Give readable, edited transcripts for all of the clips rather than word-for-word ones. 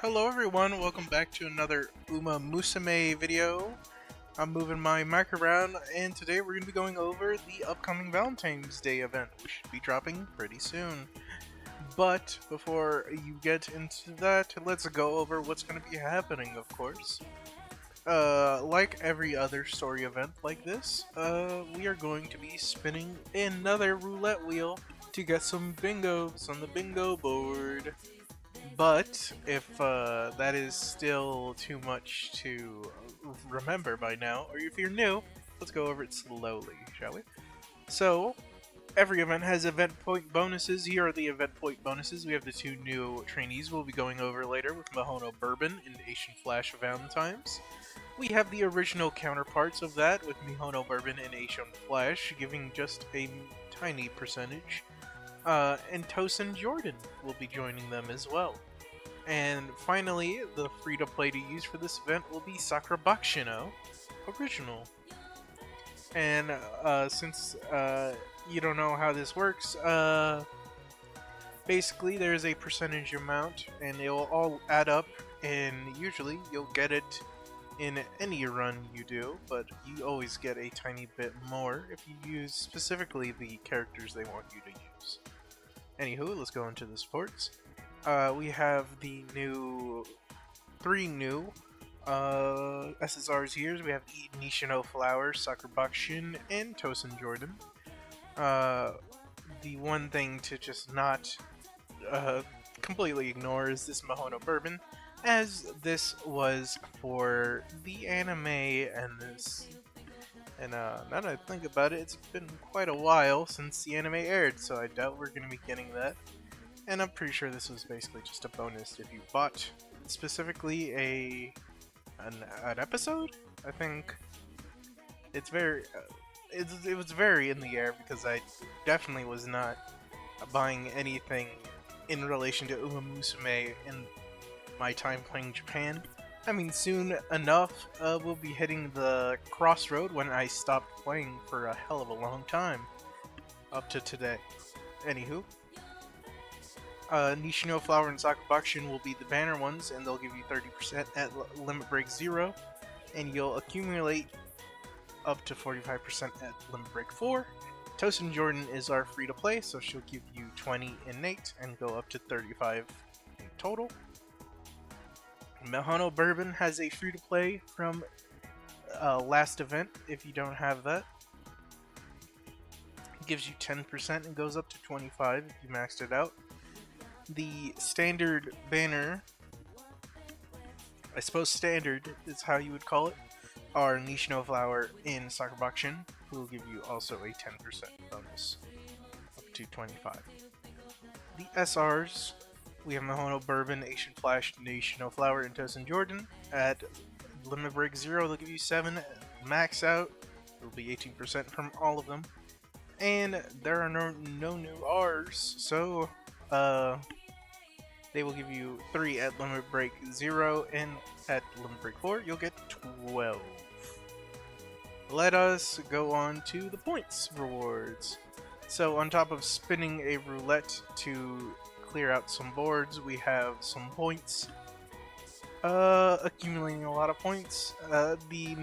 Hello everyone, welcome back to another Umamusume video. I'm moving my mic around, and today we're going to be going over the upcoming Valentine's Day event, which should be dropping pretty soon. But before you get into that, let's go over what's going to be happening, of course. Like every other story event like this, we are going to be spinning another roulette wheel to get some bingos on the bingo board. But if that is still too much to remember by now, or if you're new, let's go over it slowly, shall we? So, every event has event point bonuses. Here are the event point bonuses. We have the two new trainees we'll be going over later with Mihono Bourbon and Asian Flash Valentines. We have the original counterparts of that with Mihono Bourbon and Asian Flash, giving just a tiny percentage. And Tosin Jordan will be joining them as well. And finally, the free-to-play to use for this event will be Sakura Bakshino Original. And since you don't know how this works, basically there's a percentage amount, and it will all add up, and usually you'll get it in any run you do, but you always get a tiny bit more if you use specifically the characters they want you to use. Anywho, let's go into the sports. We have the three new SSRs here. We have Nishino Flower, Sakura Bakushin, and Tosin Jordan. The one thing to just not completely ignore is this Mihono Bourbon, as this was for the anime and this. And now that I think about it, it's been quite a while since the anime aired, so I doubt we're going to be getting that. And I'm pretty sure this was basically just a bonus if you bought specifically an episode. I think it's very it was very in the air because I definitely was not buying anything in relation to Umamusume in my time playing Japan. I mean, soon enough, we'll be hitting the crossroad when I stopped playing for a hell of a long time, up to today. Anywho, Nishino Flower and Sakura Bakushin will be the banner ones, and they'll give you 30% at Limit Break 0, and you'll accumulate up to 45% at Limit Break 4. Tosin Jordan is our free-to-play, so she'll give you 20 innate and go up to 35 in total. Mihono Bourbon has a free-to-play from last event, if you don't have that. It gives you 10% and goes up to 25 if you maxed it out. The standard banner, I suppose standard is how you would call it, are Nishino Flower in Sakura Bakushin, who will give you also a 10% bonus, up to 25. The SRs, we have Mihono Bourbon, Asian Flash, Nishino Flower, and Tosin Jordan. At Limit Break 0, they'll give you 7. Max out, it'll be 18% from all of them. And there are no new Rs, so they will give you 3 at Limit Break 0, and at Limit Break 4, you'll get 12. Let us go on to the points rewards. So on top of spinning a roulette to clear out some boards, we have some points. Accumulating a lot of points. The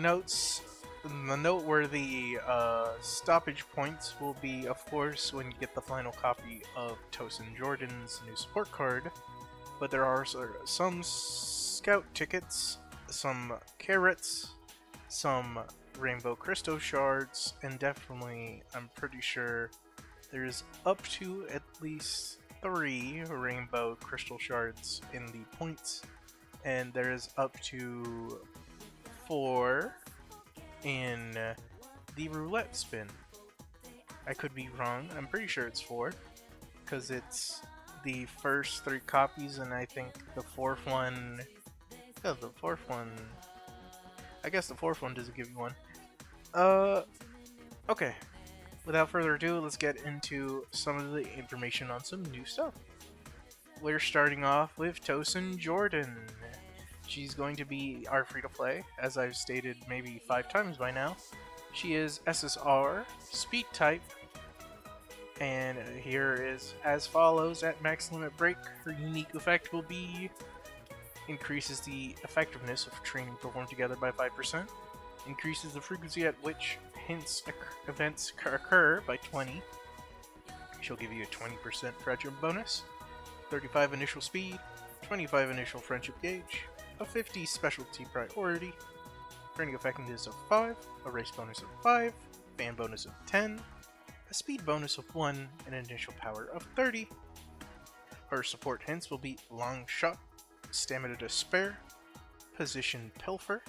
noteworthy stoppage points will be, of course, when you get the final copy of Tosin Jordan's new support card. But there are some scout tickets, some carrots, some rainbow crystal shards, and definitely, I'm pretty sure, there's up to at least 3 rainbow crystal shards in the points, and there's up to 4 in the roulette spin. I could be wrong, I'm pretty sure it's 4, because it's the first 3 copies, and I think the 4th one, yeah, the 4th one, I guess the 4th one doesn't give you one. Okay. Without further ado, let's get into some of the information on some new stuff. We're starting off with Tosin Jordan. She's going to be our free-to-play, as I've stated maybe 5 times by now. She is SSR, Speed type, and here is as follows. At max limit break, her unique effect will be increases the effectiveness of training performed together by 5%, increases the frequency at which events occur by 20. She'll give you a 20% friendship bonus, 35 initial speed, 25 initial friendship gauge, a 50 specialty priority, training effectiveness of 5, a race bonus of 5, fan bonus of 10, a speed bonus of 1, and an initial power of 30. Her support hints will be long shot, stamina to spare, position pilfer,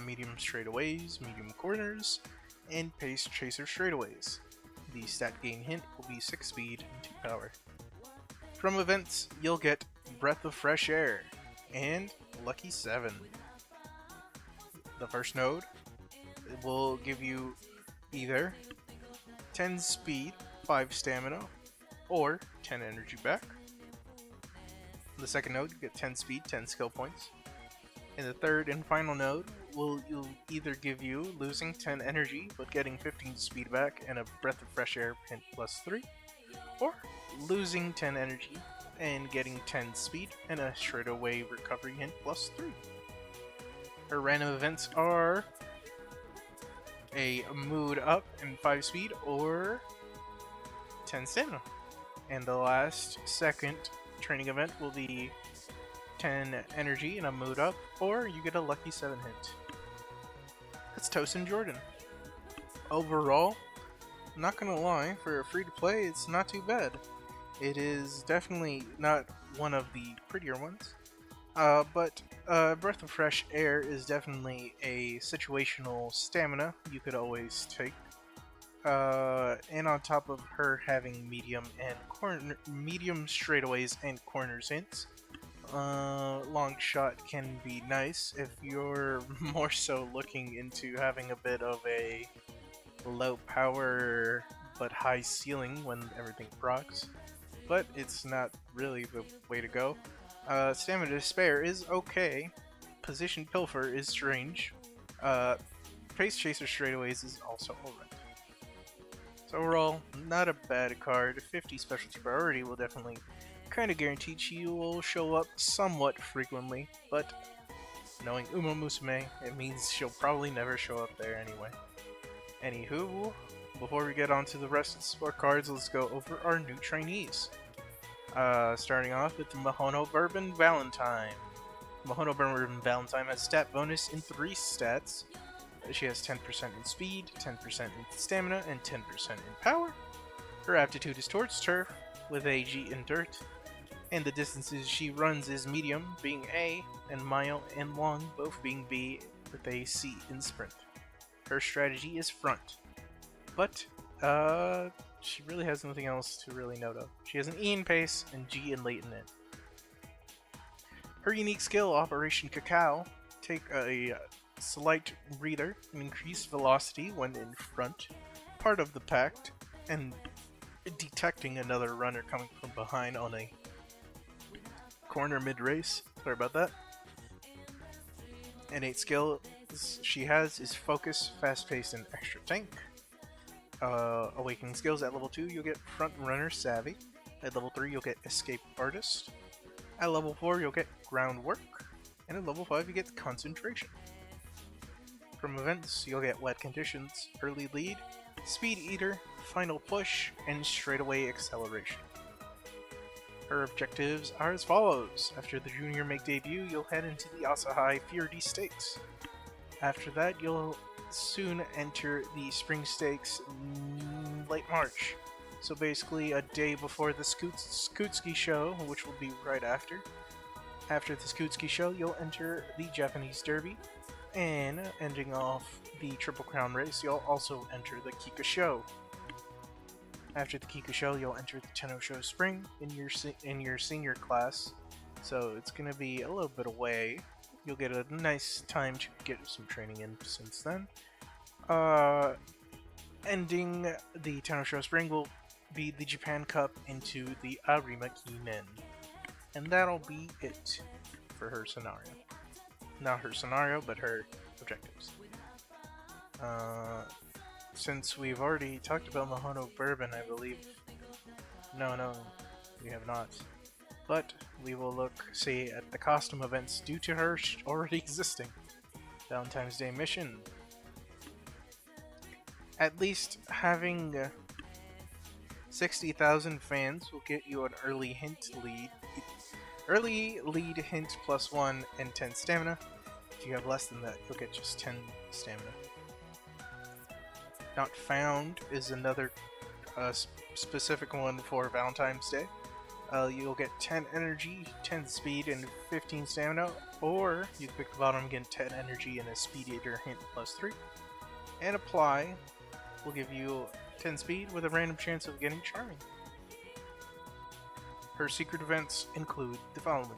medium straightaways, medium corners, and pace chaser straightaways. The stat gain hint will be 6 speed and 2 power. From events, you'll get Breath of Fresh Air and Lucky 7. The first node will give you either 10 speed, 5 stamina, or 10 energy back. The second node, you get 10 speed, 10 skill points. And the third and final node will either give you losing 10 energy but getting 15 speed back and a Breath of Fresh Air hint plus 3, or losing 10 energy and getting 10 speed and a straightaway recovery hint plus 3. Her random events are a mood up and 5 speed or 10 stamina. And the last second training event will be 10 energy and a mood up, or you get a lucky 7 hint. That's Tosin Jordan. Overall, not gonna lie, for a free to play, it's not too bad. It is definitely not one of the prettier ones, but Breath of Fresh Air is definitely a situational stamina you could always take. And on top of her having medium straightaways and corners hints, long shot can be nice if you're more so looking into having a bit of a low power but high ceiling when everything procs. But it's not really the way to go. Stamina to spare is okay. Position pilfer is strange. Pace chaser straightaways is also alright. So overall, not a bad card. 50 specialty priority will definitely kind of guarantee she will show up somewhat frequently, but knowing Umamusume, it means she'll probably never show up there anyway. Anywho, before we get on to the rest of the support cards, let's go over our new trainees. Starting off with Mahono Bourbon Valentine. Mahono Bourbon Valentine has stat bonus in 3 stats. She has 10% in speed, 10% in stamina, and 10% in power. Her aptitude is towards turf, with a G in dirt, and the distances she runs is medium, being A, and mile and long, both being B, with a C in sprint. Her strategy is front, but she really has nothing else to really note of. She has an E in pace and G in late in it. Her unique skill, Operation Cacao, take a slight breather and increase velocity when in front, part of the pact, and detecting another runner coming from behind on a corner mid-race. Sorry about that. Innate skill she has is Focus, Fast-Paced, and Extra Tank. Awakening skills, at level 2 you'll get Front Runner Savvy. At level 3 you'll get Escape Artist. At level 4 you'll get Groundwork. And at level 5 you get Concentration. From events, you'll get Wet Conditions, Early Lead, Speed Eater, Final Push, and Straightaway Acceleration. Her objectives are as follows. After the Junior Make debut, you'll head into the Asahi Fury Stakes. After that, you'll soon enter the Spring Stakes late March. So basically a day before the Skutski show, which will be right after. After the Skutski show, you'll enter the Japanese Derby. And ending off the Triple Crown race, you'll also enter the Kika Show. After the Kika Show, you'll enter the Tenno Show Spring in your senior class. So it's going to be a little bit away. You'll get a nice time to get some training in since then. Ending the Tenno Show Spring will be the Japan Cup into the Arima Ki-Men. And that'll be it for her scenario. Not her scenario, but her objectives. Since we've already talked about Mahono Bourbon, I believe... No, we have not. But we will look, say, at the costume events due to her already existing. Valentine's Day mission. At least having 60,000 fans will get you an early lead hint +1 and 10 stamina. If you have less than that, you'll get just 10 stamina. Not Found is another specific one for Valentine's Day. You'll get 10 energy, 10 speed, and 15 stamina, or you can pick the bottom and get 10 energy and a speed eater hint +3. And Apply will give you 10 speed with a random chance of getting Charming. Her secret events include the following.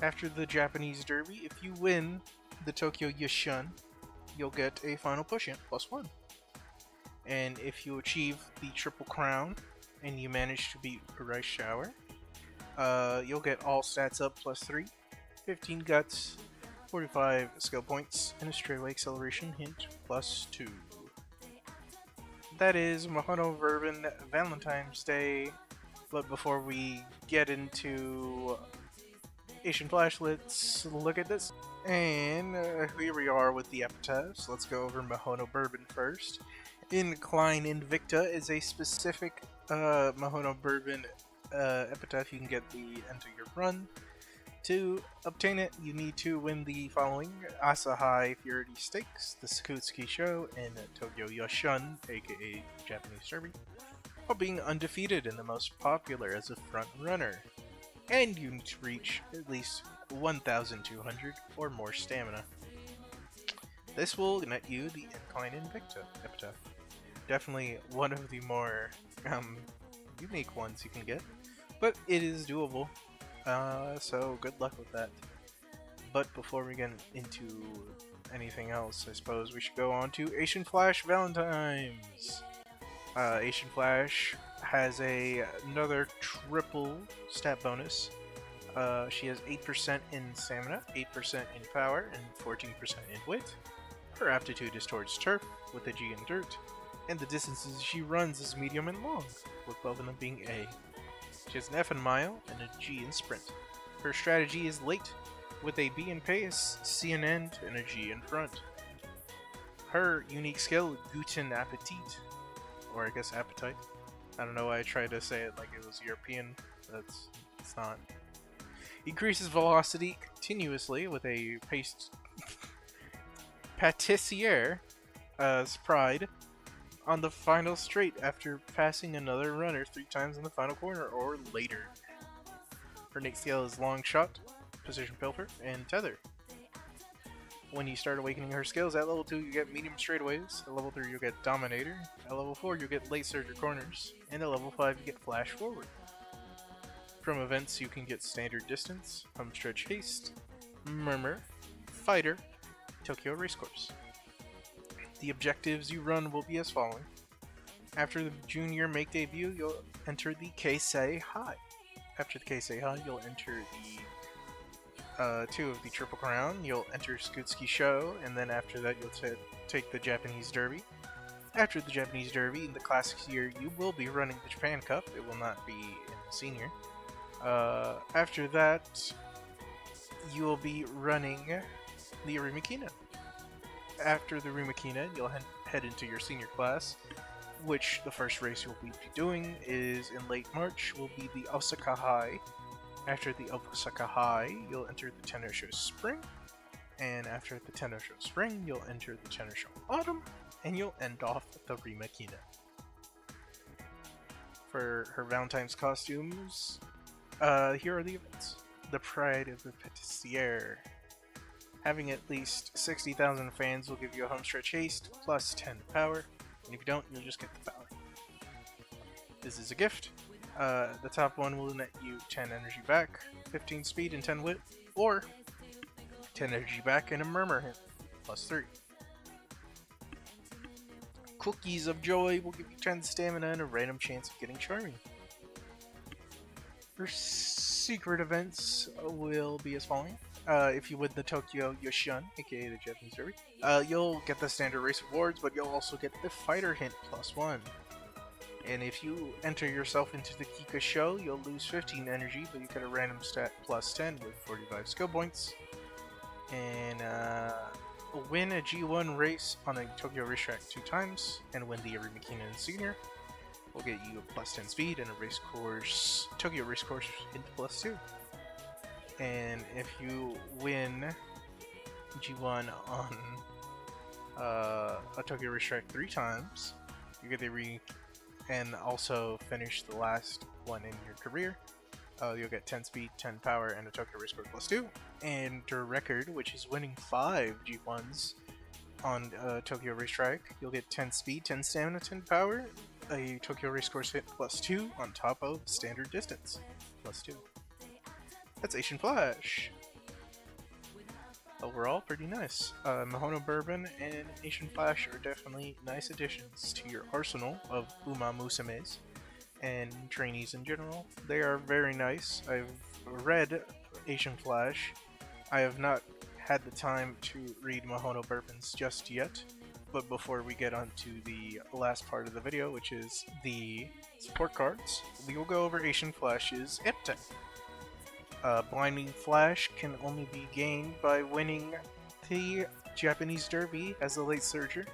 After the Japanese Derby, if you win the Tokyo Yushun, you'll get a final push hint +1. And if you achieve the Triple Crown and you manage to beat Rice Shower, you'll get all stats up +3, 15 guts, 45 skill points, and a straightaway acceleration hint +2. That is Mihono Verbin Valentine's Day. But before we get into Asian Flash, let's look at this. And here we are with the epitaphs. Let's go over Mihono Bourbon first. Incline Invicta is a specific Mihono Bourbon epitaph you can get the end of your run. To obtain it, you need to win the following: Asahi Purity Stakes, the Sakutsuki Show, and Tokyo Yoshun, aka Japanese Derby, while being undefeated and the most popular as a front runner. And you need to reach at least 1,200 or more stamina. This will net you the Incline Invicta epitaph. Definitely one of the more unique ones you can get, but it is doable. So good luck with that. But before we get into anything else, I suppose we should go on to Asian Flash Valentines. Asian Flash has another triple stat bonus. She has 8% in stamina, 8% in power, and 14% in wit. Her aptitude is towards turf, with a G in dirt, and the distances she runs is medium and long, with both of them being A. She has an F in mile and a G in sprint. Her strategy is late, with a B in pace, C in end, and a G in front. Her unique skill, Guten Appetit, or I guess appetite. I don't know why I tried to say it like it was European. It's not. Increases velocity continuously with a paced Patissiere Pride on the final straight after passing another runner 3 times in the final corner or later. Her next skill is Long Shot, Position Pilfer, and Tether. When you start awakening her skills, at level 2 you get medium straightaways, at level 3 you get Dominator, at level 4 you get Late Surge or Corners, and at level 5 you get Flash Forward. From events you can get Standard Distance, Homestretch Haste, Murmur, Fighter, Tokyo Racecourse. The objectives you run will be as following. After the Junior Make debut, you'll enter the Keisei High. After the Keisei High, you'll enter the 2 of the Triple Crown, you'll enter Sakutsuki Show, and then after that you'll take the Japanese Derby. After the Japanese Derby, in the Classics year, you will be running the Japan Cup. It will not be in the Senior. After that, you will be running the Arimakina. After the Arimakina, you'll head into your senior class, which the first race you'll be doing is in late March, will be the Osaka High. After the Osaka High, you'll enter the Tennosho Spring, and after the Tennosho Spring, you'll enter the Tennosho Autumn, and you'll end off at the Arimakina. For her Valentine's costumes, here are the events. The Pride of the Patissiere. Having at least 60,000 fans will give you a Homestretch Haste plus 10 power, and if you don't, you'll just get the power. This is a gift. The top one will net you 10 energy back, 15 speed, and 10 wit, or 10 energy back and a Murmur hint plus 3. Cookies of Joy will give you 10 stamina and a random chance of getting Charming. Your secret events will be as following. If you win the Tokyo Yoshun, aka the Japanese Derby, you'll get the standard race rewards, but you'll also get the fighter hint plus 1. And if you enter yourself into the Kika show, you'll lose 15 energy, but you get a random stat plus 10 with 45 skill points. And win a G1 race on a Tokyo racetrack 2 times, and win the Arima Keenan Senior. Will get you a plus 10 speed and a race course, Tokyo race course into plus 2. And if you win G1 on a Tokyo racetrack 3 times, you get the and also finish the last one in your career. You'll get 10 speed, 10 power, and a Tokyo race course plus 2. And your record, which is winning 5 G1s on Tokyo racetrack, you'll get 10 speed, 10 stamina, 10 power, a Tokyo race course hit plus 2 on top of standard distance plus 2. That's Asian Flash. Overall, pretty nice. Mihono Bourbon and Asian Flash are definitely nice additions to your arsenal of Umamusumes and trainees in general. They are very nice. I've read Asian Flash. I have not had the time to read Mihono Bourbons just yet, but before we get on to the last part of the video, which is the support cards, we will go over Asian Flash's Epte. Blinding Flash can only be gained by winning the Japanese Derby as a late surger,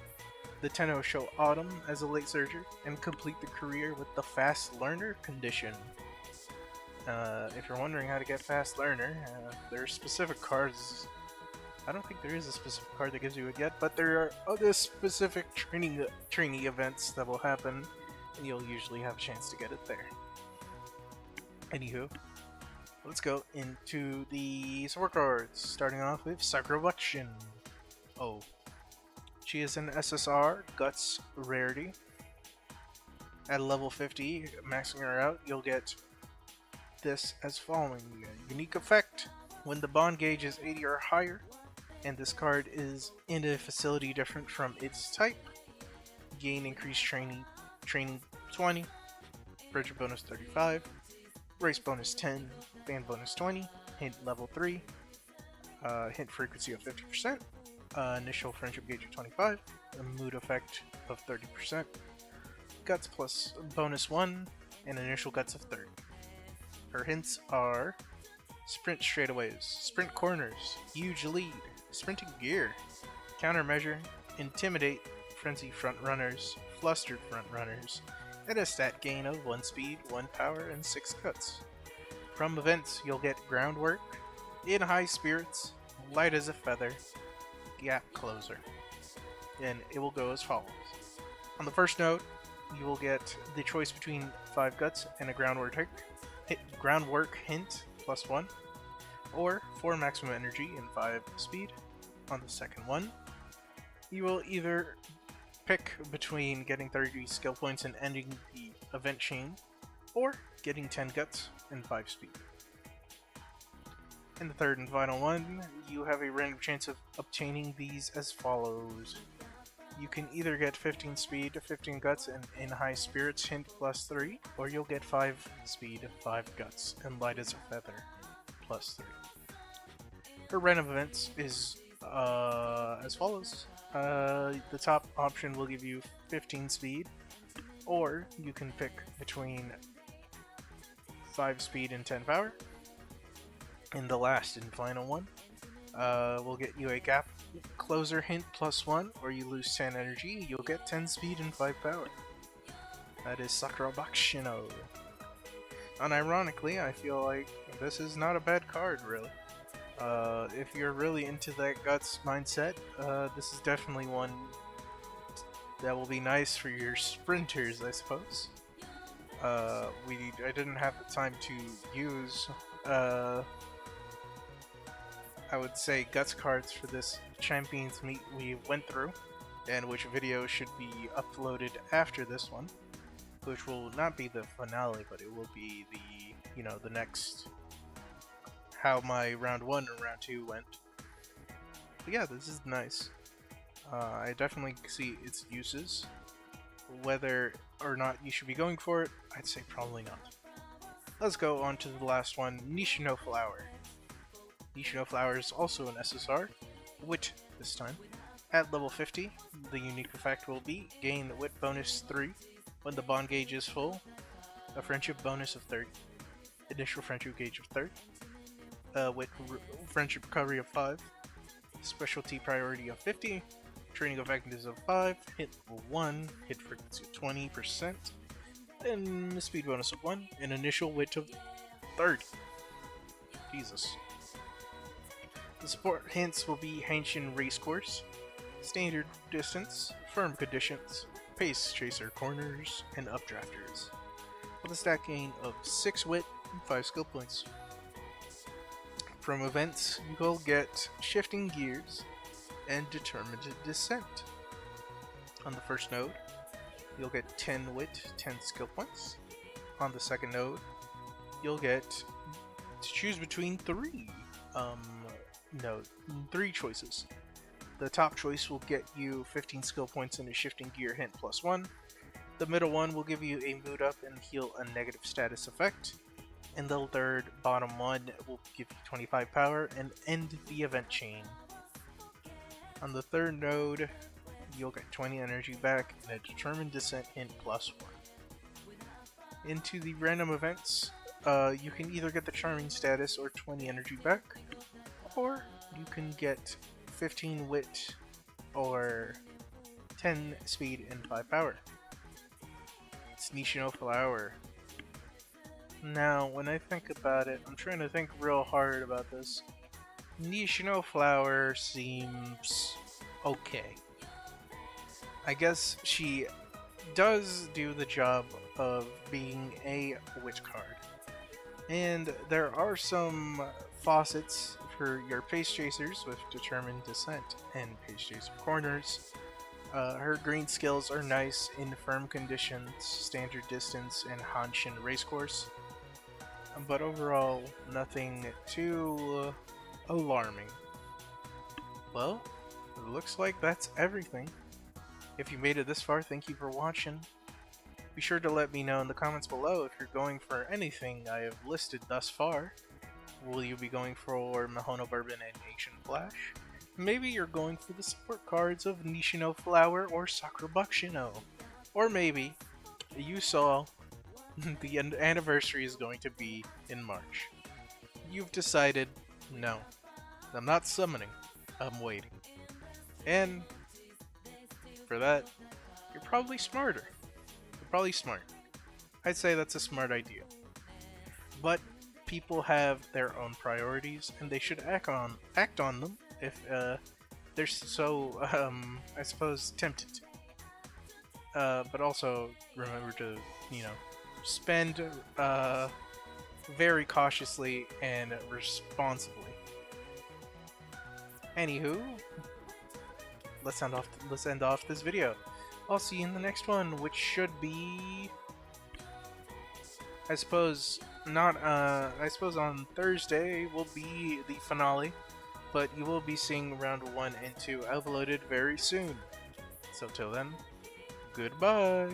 the Tenno Show Autumn as a late surger, and complete the career with the Fast Learner condition. If you're wondering how to get Fast Learner, there are specific cards. I don't think there is a specific card that gives you it yet, but there are other specific training events that will happen, and you'll usually have a chance to get it there. Anywho, let's go into the support cards, starting off with Sakura Buckshin. Oh. She is an SSR, Guts rarity. At level 50, maxing her out, you'll get this as following. Unique effect. When the bond gauge is 80 or higher, and this card is in a facility different from its type, gain increased training 20, Bridger bonus 35, race bonus 10, band bonus 20, hint level 3, hint frequency of 50%, initial friendship gauge of 25, a mood effect of 30%, guts plus bonus 1, and initial guts of 30. Her hints are sprint straightaways, sprint corners, huge lead, sprinting gear, countermeasure, intimidate, frenzy front runners, flustered front runners, and a stat gain of 1 speed, 1 power, and 6 guts. From events, you'll get groundwork, in high spirits, light as a feather, gap closer, and it will go as follows. On the first note, you will get the choice between 5 guts and a groundwork hint plus 1, or 4 maximum energy and 5 speed. On the second one, you will either pick between getting 30 skill points and ending the event chain, or getting 10 guts and 5 speed. In the third and final one, you have a random chance of obtaining these as follows. You can either get 15 speed, 15 guts, and in high spirits hint plus 3, or you'll get 5 speed, 5 guts, and light as a feather plus 3. Her random events is as follows. The top option will give you 15 speed, or you can pick between 5 speed and 10 power. And the last and final one will get you a gap closer hint plus 1, or you lose 10 energy, you'll get 10 speed and 5 power. That is Sakura Bakshino. Unironically, I feel like this is not a bad card, really. If you're really into that guts mindset, this is definitely one that will be nice for your sprinters, I suppose. I didn't have the time to use, I would say, guts cards for this Champions Meet we went through, and which video should be uploaded after this one, which will not be the finale, but it will be the, the next, how my round 1 and round 2 went. But yeah, this is nice. I definitely see its uses. Whether or not you should be going for it, I'd say probably not. Let's go on to the last one, Nishino Flower. Nishino Flower is also an SSR, Wit this time. At level 50, the unique effect will be gain Wit bonus 3, When the bond gauge is full, a friendship bonus of 30, initial friendship gauge of 30, with friendship recovery of 5, specialty priority of 50, training effectiveness of 5, hit level 1, hit frequency of 20%, and speed bonus of 1, and initial wit of 30. Jesus. The support hints will be Hanshin Race Course, Standard Distance, Firm Conditions, Pace Chaser Corners, and Updrafters, with a stat gain of 6 wit and 5 skill points. From events, you will get Shifting Gears and Determined Descent. On the first node, you'll get 10 wit, 10 skill points. On the second node, you'll get to choose between 3 choices. The top choice will get you 15 skill points and a Shifting Gear hint plus 1. The middle one will give you a mood up and heal a negative status effect. And the third, bottom one, will give you 25 power and end the event chain. On the third node, you'll get 20 energy back and a Determined Descent hint plus 1. Into the random events, you can either get the Charming status or 20 energy back, or you can get 15 wit or 10 speed and 5 power. It's Nishino Flower. Now, when I think about it, I'm trying to think real hard about this. Nishino Flower seems okay. I guess she does do the job of being a wit card. And there are some faucets for your Pace Chasers with Determined Descent and Pace Chaser Corners. Her green skills are nice in Firm Conditions, Standard Distance, and Hanshin Racecourse. But overall, nothing too alarming. Well, it looks like that's everything. If you made it this far, thank you for watching. Be sure to let me know in the comments below if you're going for anything I have listed thus far. Will you be going for Mihono Bourbon and Ancient Flash? Maybe you're going for the support cards of Nishino Flower or Sakura Bakshino. Or maybe you saw the anniversary is going to be in March. You've decided, no, I'm not summoning, I'm waiting. And for that, you're probably smarter. You're probably smart. I'd say that's a smart idea. But people have their own priorities, and they should act on them if they're so, I suppose, tempted to. But also remember to, spend very cautiously and responsibly. Anywho, let's end off this video. I'll see you in the next one, which should be, I suppose on Thursday will be the finale, but you will be seeing round 1 and 2 uploaded very soon. So till then, goodbye.